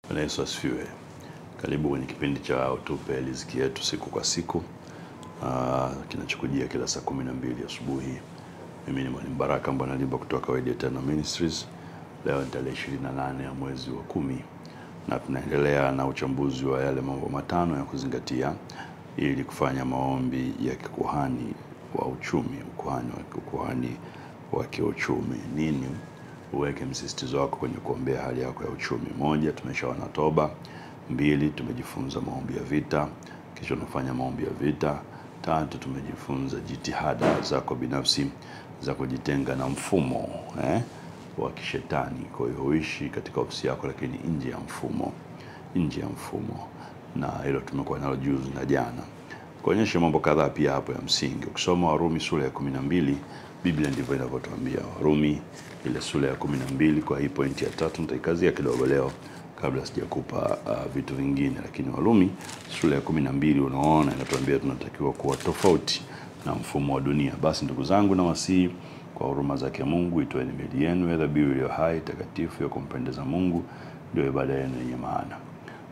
Bwana Yesu asifiwe. Karibu kwenye kipindi cha Utupe Riziki Yetu siku kwa siku. Kinachokujia kila saa 12 asubuhi. Mimi ni Mwalimu Baraka Mbwanalimba kutoka Word Eternal Ministries. Leo ni tarehe 28 ya mwezi wa 10 na tunaendelea na uchambuzi wa yale mambo matano ya kuzingatia ili kufanya maombi ya kikuhani wa uchumi, ukuhani wa kiuchumi. Nini? Uweke msisitizo wako kwenye kuombea hali yako ya uchumi. 1, tumeshaona toba. 2, tumejifunza maombi ya vita, kisha tunafanya maombi ya vita. 3, tumejifunza jitihada zako binafsi za kujitenga na mfumo wa kishetani. Kwa hiyo huishi katika ofisi yako lakini nje ya mfumo. Na hilo tumekuwa nalo juzi na jana. Kuonyesha mambo kadhaa pia hapo ya msingi. Ukisoma Warumi sura ya 12, Biblia ndivyo inavyotuambia. Warumi ile sura ya 12, kwa hii pointi ya 3 nitaikazia kidogo leo kabla sijakupa vitu vingine. Lakini Warumi sura ya 12 unaona inatuambia tunatakiwa kuwa tofauti na mfumo wa dunia. Basi ndugu zangu, na wasihi kwa huruma zake Mungu, itoeni miili yenu dhabihu iliyo hai, takatifu, ya kumpendeza Mungu, ndio ibada yenu yenye maana.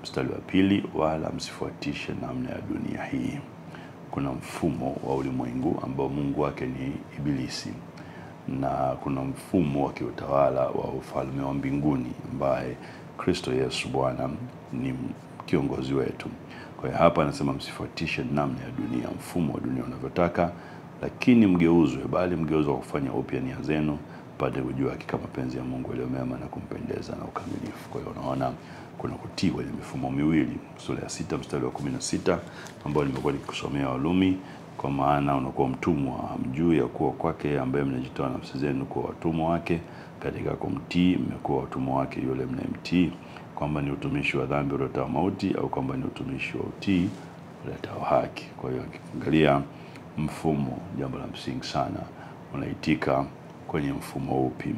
Mstari wa 2, wala msifuatishe namna ya dunia hii. Kuna mfumo wa ulimwengu ambao mungu wake ni Ibilisi, na kuna mfumo wa kiutawala wa ufalme wa mbinguni ambaye Kristo Yesu Bwana ni kiongozi wetu. Kwa hiyo hapa anasema msifuatishe namna ya dunia, mfumo wa dunia unavyotaka, lakini mgeuzwe, bali mgeuzwe kwa kufanya upya nia zenu, mpate kujua hakika mapenzi ya Mungu yaliyo mema na kumpendeza na ukamilifu. Kwa hiyo unaona kuna kutii kwenye mifumo miwili. Sura ya 6 mstari wa 16 ambao nimekuwa nikikusomea Warumi, kwa maana unakuwa mtumwa mjuu ya kuwa kwake ambaye mnajitoa nafsi zenu kuwa watumwa wake. Katika kumtii mmekuwa watumwa wake yule mnayemtii, kwamba ni utumishi wa dhambi uletao mauti, au kwamba ni utumishi wa utii uletao haki. Kwa hiyo ukiangalia mfumo, jambo la msingi sana, unaitika kwenye mfumo upi.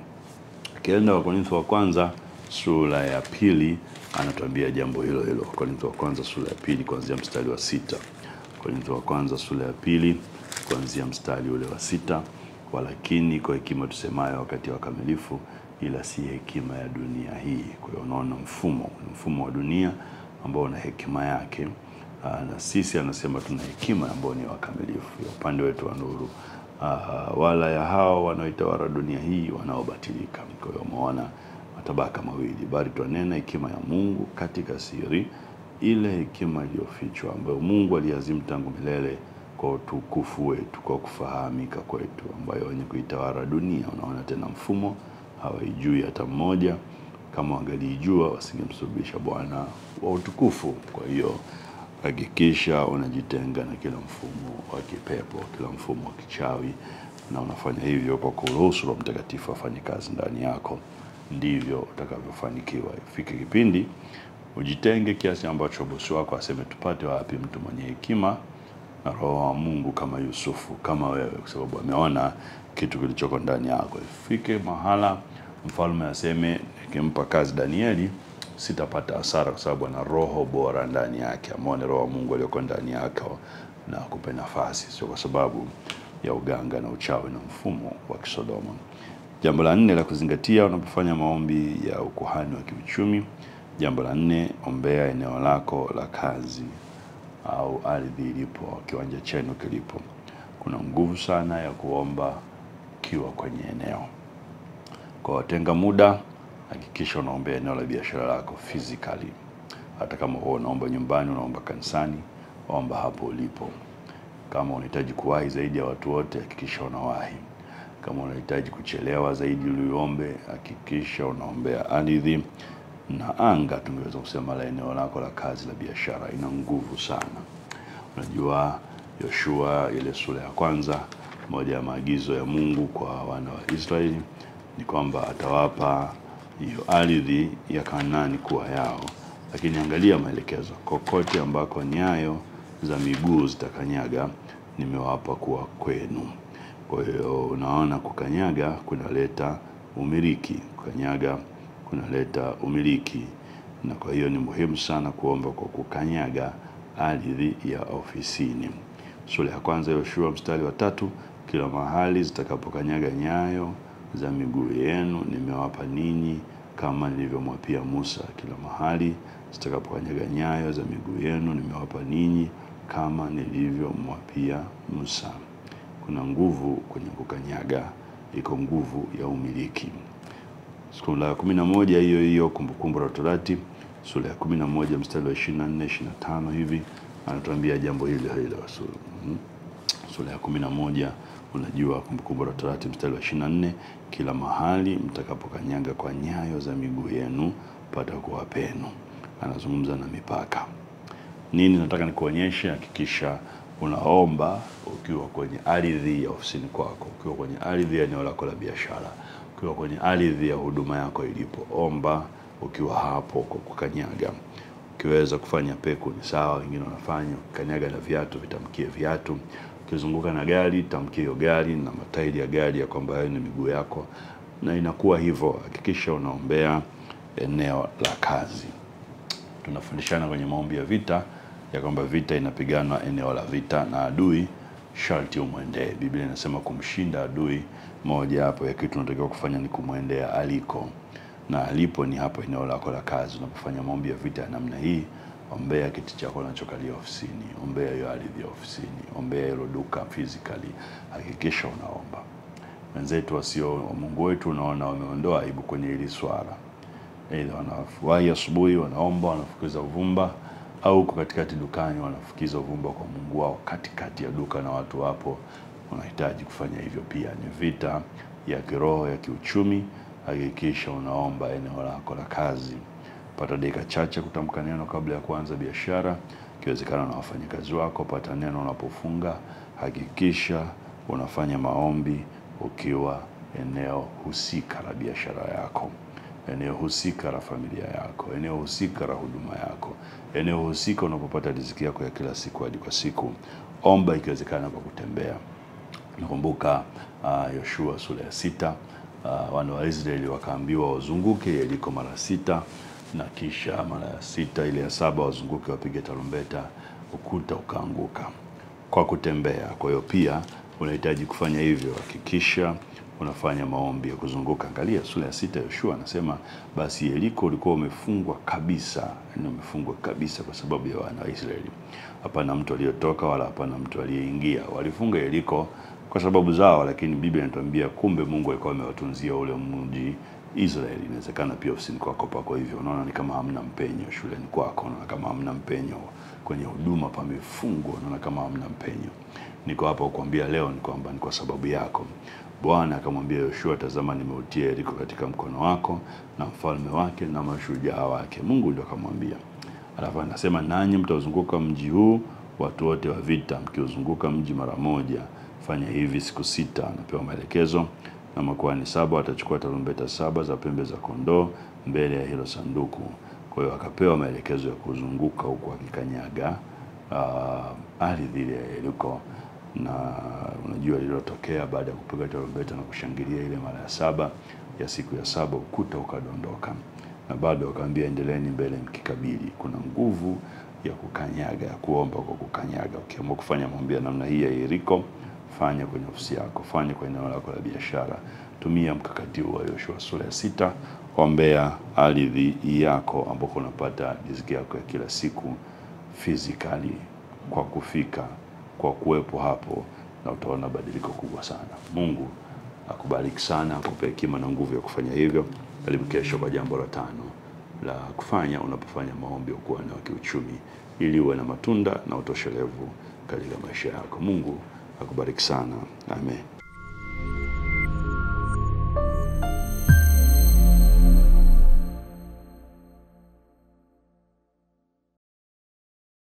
Akienda Wakorintho wa kwanza sura ya 2 anatuambia jambo hilo hilo. Wakorintho wa kwanza sura ya 2 kuanzia mstari wa 6. Wakorintho wa kwanza sura ya 2 kuanzia mstari ule wa 6. Walakini kwa hekima tusemayo wakati wa kamilifu, ila si hekima ya dunia hii. Kwa hiyo unaona mfumo wa dunia ambao una hekima yake, na sisi anasema tuna hekima ambayo ni wakamilifu ya upande wetu wa nuru, wala ya hao wanaoitawala dunia hii wanaobatilika. Kwa hiyo umeona matabaka mawili, bali twanena hekima ya Mungu katika siri, ile hekima iliyofichwa ambayo Mungu aliazimu tangu milele kwa utukufu wetu, kwa kufahamika kwetu, ambayo wenye kuitawala dunia, unaona tena mfumo, hawaijui hata mmoja. Kama wangelijua wasingemsulubisha Bwana wa utukufu. Kwa hiyo hakikisha unajitenga na kila mfumo wa kipepo, kila mfumo wa kichawi, na unafanya hivyo kwa kuruhusu Roho Mtakatifu afanye kazi ndani yako, ndivyo utakavyofanikiwa. Ifike kipindi ujitenge kiasi ambacho bosi wako aseme tupate wapi mtu mwenye hekima na roho wa Mungu kama Yusufu, kama wewe, kwa sababu ameona kitu kilichoko ndani yako. Ifike mahala mfalme aseme nikimpa kazi Danieli sitapata hasara kwa sababu ana roho bora ndani yake. Ameone roho wa Mungu aliyoko ndani yako na kupe nafasi, sio kwa sababu ya uganga na uchawi na mfumo wa Kisodoma. Jambo la 4 la kuzingatia unapofanya maombi ya ukuhani wa kiuchumi. Jambo la 4, ombea eneo lako la kazi au ardhi ilipo, kiwanja chenu kilipo. Kuna nguvu sana ya kuomba kiwa kwenye eneo. Kwa tenga muda, hakikisha unaombea eneo la biashara lako physically. Hata kama unaomba nyumbani, unaomba kanisani, omba hapo ulipo. Kama unahitaji kuwahi zaidi ya watu wote, hakikisha unawahi. Kama unahitaji kuchelewa zaidi uliombe, hakikisha unaombea ardhi na anga, tungeweza kusema la eneo lako la kazi, la biashara. Ina nguvu sana. Unajua Yoshua ile sura ya 1, moja ya maagizo ya Mungu kwa wana wa Israeli ni kwamba atawapa hiyo ardhi ya Kanaani kuwa yao. Lakini angalia maelekezo, kokote ambako nyayo za miguu zitakanyaga nimewapa kuwa kwenu. Kwa hiyo unaona kukanyaga kunaleta umiliki, kukanyaga kunaleta umiliki, na kwa hiyo ni muhimu sana kuomba kwa kukanyaga ardhi ya ofisini. Sura ya 1 Yoshua mstari wa 3, kila mahali zitakapokanyaga nyayo za miguu yenu nimewapa ninyi kama nilivyomwapia Musa, kila mahali zitakapokanyaga nyayo za miguu yenu nimewapa ninyi kama nilivyomwapia Musa. Kuna nguvu kwenye kukanyaga, iko nguvu ya umiliki. Sura ya 11 hiyo Kumbukumbu la Torati, sura ya 11 mstari wa 24 25 hivi anatuambia jambo hili. Sura ya 11 unajua Kumbukumbu la Torati mstari wa 24, kila mahali mtakapokanyaga kwa nyayo za miguu yenu patakuwa penu. Anazungumza na mipaka. Nini nataka nikuonyeshe? Hakikisha unaomba ukiwa kwenye ardhi ya ofisini kwako, ukiwa kwenye ardhi ya eneo lako la biashara, ukiwa kwenye ardhi ya huduma yako ilipo. Omba ukiwa hapo kwa kukanyaga. Ukiweza kufanya peku ni sawa, wengine wanafanya kanyaga na viatu, vitamkie viatu. Ukizunguka na gari, tamkie hiyo gari na matairi ya gari ya kwamba hayo ni miguu yako, na inakuwa hivyo. Hakikisha unaombea eneo la kazi. Tunafundishana kwenye maombi ya vita ya kwamba vita inapiganwa eneo la vita, na adui sharti umwendee. Biblia inasema kumshinda adui, moja hapo ya kitu unatakiwa kufanya ni kumwendea aliko, na alipo ni hapo eneo lako la kazi. Unapofanya maombi ya vita ya namna hii, ombea kiti chako unachokalia ofisini, ombea hiyo ardhi ya ofisini, ombea hilo duka physically. Hakikisha unaomba. Wenzetu wasio wa Mungu wetu unaona wameondoa aibu kwenye hili swala. Aidha wanafuai asubuhi wanaomba, wanafukiza uvumba, au kwa katikati dukani wanafukiza uvumba kwa Mungu wao katikati ya duka na watu hapo. Unahitaji kufanya hivyo pia. Ni vita ya kiroho, ya kiuchumi. Hakikisha unaomba eneo lako la kazi. Pata dakika chache kutamka neno kabla ya kuanza biashara. Ikiwezekana na wafanyakazi wako, pata neno unapofunga. Hakikisha unafanya maombi ukiwa eneo husika la biashara yako, eneo husika la familia yako, eneo husika la huduma yako, eneo husika unapopata riziki yako ya kila siku hadi kwa siku. Omba ikiwezekana kwa kutembea. Nakumbuka Yoshua sura ya 6, wana wa Israeli wakaambiwa wazunguke Yeriko mara 6, na kisha mara ya 6 ile ya 7 wazunguke wapige tarumbeta, ukuta ukaanguka kwa kutembea. Kwa hiyo pia unahitaji kufanya hivyo. Hakikisha unafanya maombi ya kuzunguka. Angalia sura ya 6 Yoshua anasema basi Yeriko ulikuwa umefungwa kabisa, umefungwa kabisa kwa sababu ya wana wa Israeli. Hapana mtu aliyotoka wala hapana mtu aliyeingia. Walifunga Yeriko kwa sababu zao, lakini Biblia inatuambia kumbe Mungu alikuwa amewatunzia ule mji Israeli. Inawezekana pia ofisini kwako pako hivyo. Unaona ni kama hamna mpenyo shuleni kwako, unaona kama hamna mpenyo kwenye huduma, pamefungwa, unaona kama hamna mpenyo. Niko hapa kukuambia leo ni kwamba ni kwa sababu yako. Bwana akamwambia Yoshua, tazama nimeutia Yeriko katika mkono wako na mfalme wake na mashujaa wake. Mungu ndio akamwambia. Alafu anasema nanyi mtazunguka mji huu watu wote wa vita, mkiuzunguka mji mara moja. Fanya hivi siku 6. Anapewa maelekezo. Na makuhani 7 watachukua tarumbeta 7 za pembe za kondoo mbele ya hilo sanduku. Kwa hiyo akapewa maelekezo ya kuzunguka huko akikanyaga ardhi ile ya Yeriko. Na unajua lililotokea baada ya kupiga tarumbeta na kushangilia ile mara ya 7 ya siku ya 7, ukuta ukadondoka. Na bado akaambia endeleeni mbele mkikabili. Kuna nguvu ya kukanyaga, ya kuomba kwa kukanyaga. Ukiamua kufanya maombi ya namna hii ya Yeriko, fanya kwenye ofisi yako, fanya kwenye eneo lako la biashara. Tumia mkakati wa Yoshua sura ya 6, ombea ardhi yako ambako unapata riziki yako ya kila siku physically, kwa kufika, kwa kuwepo hapo, na utaona badiliko kubwa sana. Mungu akubariki sana, akupe hekima na nguvu ya kufanya hivyo. Karibu kesho kwa jambo la 5 la kufanya unapofanya maombi ukuwa na kiuchumi, ili uwe na matunda na utoshelevu katika maisha yako. Mungu akubariki sana. Amen.